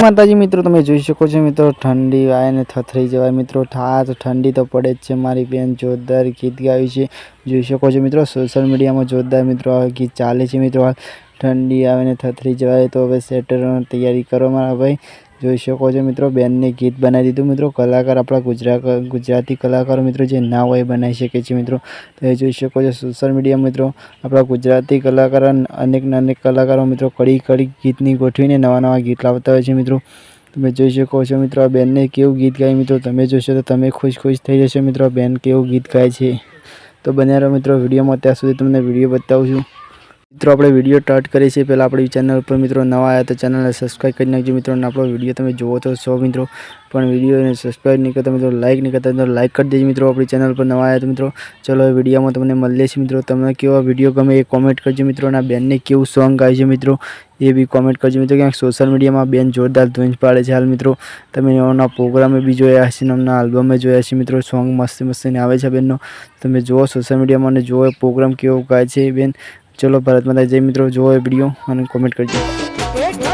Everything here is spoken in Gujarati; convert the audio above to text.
માતાજી મિત્રો, તમે જોઈ શકો છો મિત્રો, ઠંડી આવે ને થથરી જવાય મિત્રો. ઠંડી તો પડે જ છે. મારી બેન જોરદાર ગીત ગાયું છે, જોઈ શકો છો મિત્રો. સોશિયલ મીડિયામાં જોરદાર મિત્રો આ ગીત ચાલે છે મિત્રો. હાલ ઠંડી આવે ને થથરી જવાય તો હવે સ્વેટરની તૈયારી કરો મારા ભાઈ. જોઈ શકો છો મિત્રો, બેનને ગીત બનાવી દીધું મિત્રો. કલાકાર આપણા ગુજરાતી કલાકારો મિત્રો જે ના હોય બનાવી શકે છે મિત્રો. તો એ જોઈ શકો છો સોશિયલ મીડિયા મિત્રો. આપણા ગુજરાતી કલાકારો અનેક કલાકારો મિત્રો કડી ગીતની ગોઠવીને નવા ગીત લાવતા હોય છે મિત્રો. તમે જોઈ શકો છો મિત્રો આ બેનને કેવું ગીત ગાય મિત્રો. તમે જોશો તો તમે ખુશ થઈ જશો મિત્રો. બેન કેવું ગીત ગાય છે. તો બન્યા રહો મિત્રો વિડીયોમાં. ત્યાં સુધી તમને વિડીયો બતાવું છું મિત્રો. આપણે વિડીયો સ્ટાર્ટ કરીએ છીએ. પહેલાં આપણી ચેનલ પર મિત્રો નવા આવ્યા તો ચેનલને સબસ્ક્રાઈબ કરી નાખજો મિત્રો. અને આપણો વિડીયો તમે જુઓ તો છો મિત્રો, પણ વિડીયોને સબસ્ક્રાઈબ નહીં કરતા મિત્રો, લાઇક નહીં કરતા તો લાઇક કરી દેજો મિત્રો. આપણી ચેનલ પર નવા આવ્યા તો મિત્રો ચલો વિડીયોમાં તમને મળીએ છીએ મિત્રો. તમને કેવા વિડીયો ગમે એ કોમેન્ટ કરજો મિત્રો. અને આ બેનને કેવું સોંગ ગાય છે મિત્રો એ બી કોમેન્ટ કરજો મિત્રો. ક્યાંક સોશિયલ મીડિયામાં બેન જોરદાર ધૂંજ પાડે છે હાલ મિત્રો. તમે એના પ્રોગ્રામે બી જોયા હશે ને એમના આલ્બમે જોયા હશે મિત્રો. સોંગ મસ્તીને આવે છે બેનનો. તમે જુઓ સોશિયલ મીડિયામાં અને જુઓ પ્રોગ્રામ કેવો ગાય છે બેન. ચલો ભારત માતા જય મિત્રો. જુઓ વિડીયો અને કોમેન્ટ કરજો.